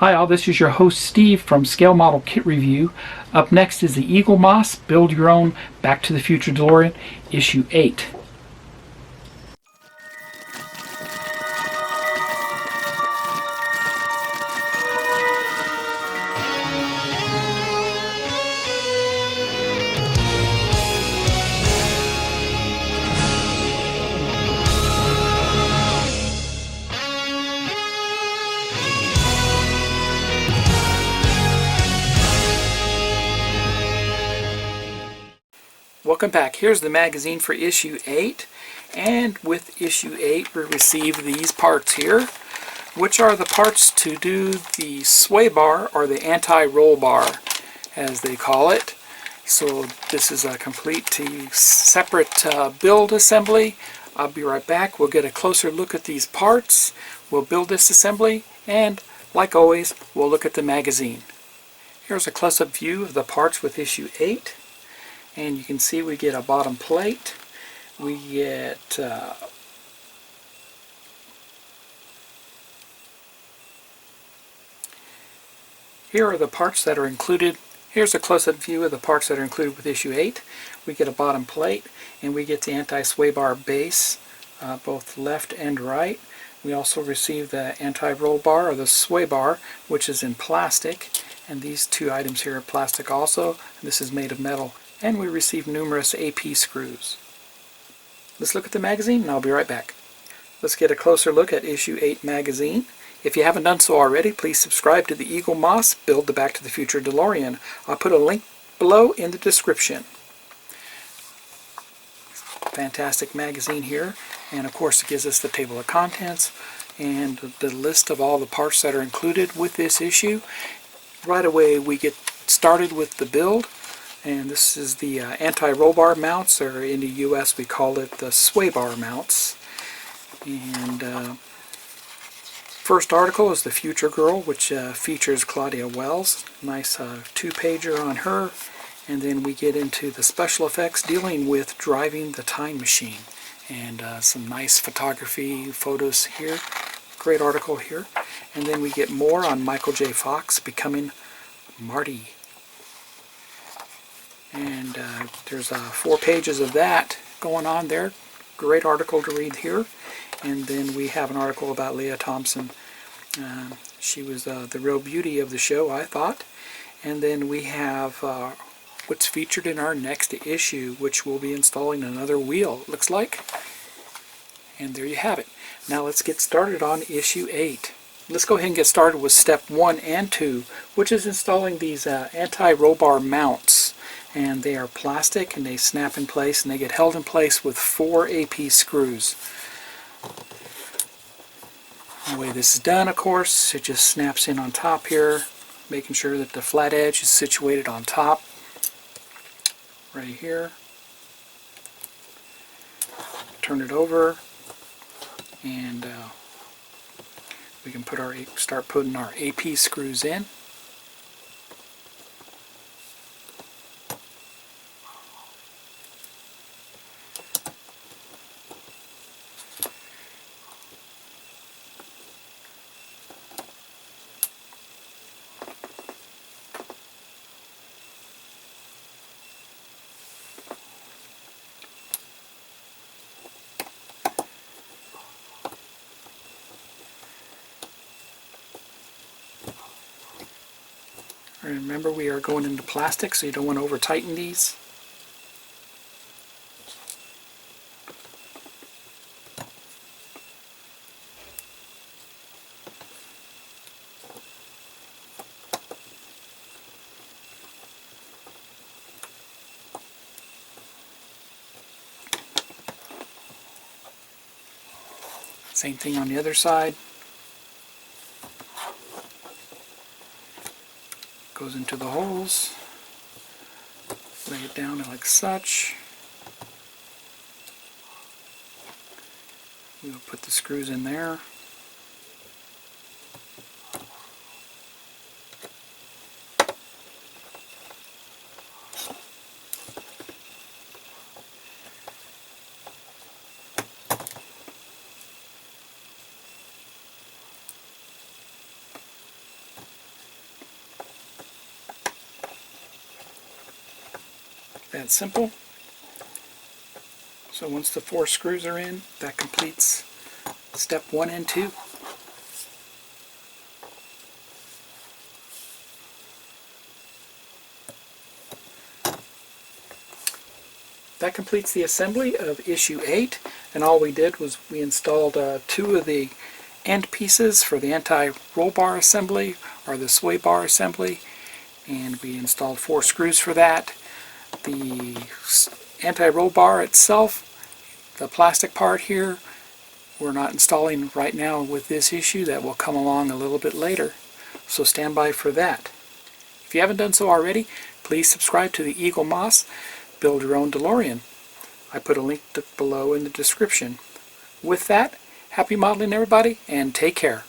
Hi all, this is your host Steve from Scale Model Kit Review. Up next is the Eagle Moss Build Your Own Back to the Future DeLorean Issue 8. Welcome back. Here's the magazine for issue 8, and with issue 8 we receive these parts here, which are the parts to do the sway bar, or the anti-roll bar as they call it. So this is a complete separate build assembly. I'll be right back. We'll get a closer look at these parts, we'll build this assembly, and like always we'll look at the magazine. Here's a close-up view of the parts with issue 8. And you can see we get a bottom plate, we get here are the parts that are included. Here's a close-up view of the parts that are included with issue 8. We get a bottom plate, and we get the anti-sway bar base, both left and right. We also receive the anti-roll bar, or the sway bar, which is in plastic, and these two items here are plastic also. This is made of metal. And we receive numerous AP screws. Let's look at the magazine and I'll be right back. Let's get a closer look at issue 8 magazine. If you haven't done so already, please subscribe to the Eagle Moss Build the Back to the Future DeLorean. I'll put a link below in the description. Fantastic magazine here, and of course it gives us the table of contents and the list of all the parts that are included with this issue. Right away we get started with the build. And this is the anti-roll bar mounts, or in the US we call it the sway bar mounts. And first article is the Future Girl, which features Claudia Wells. Nice two-pager on her. And then we get into the special effects dealing with driving the time machine. And some nice photography photos here. Great article here. And then we get more on Michael J. Fox becoming Marty. And there's 4 pages of that going on there. Great article to read here. And then we have an article about Leah Thompson. She was the real beauty of the show, I thought. And then we have what's featured in our next issue, which will be installing another wheel, it looks like. And there you have it. Now let's get started on issue 8. Let's go ahead and get started with step 1 and 2, which is installing these anti-roll bar mounts. And they are plastic, and they snap in place, and they get held in place with 4 AP screws. The way this is done, of course, it just snaps in on top here, making sure that the flat edge is situated on top, right here. Turn it over, and we can start putting our AP screws in. Remember, we are going into plastic, so you don't want to over tighten these. Same thing on the other side. Goes into the holes. Lay it down like such. We'll put the screws in there. That simple. So once the 4 screws are in, that completes step 1 and 2. That completes the assembly of issue 8, and all we did was we installed 2 of the end pieces for the anti-roll bar assembly, or the sway bar assembly, and we installed 4 screws for that. The anti-roll bar itself, the plastic part here, we're not installing right now with this issue. That will come along a little bit later, so stand by for that. If you haven't done so already, please subscribe to the Eagle Moss Build Your Own Delorean. I put a link below in the description. With that, happy modeling everybody, and take care.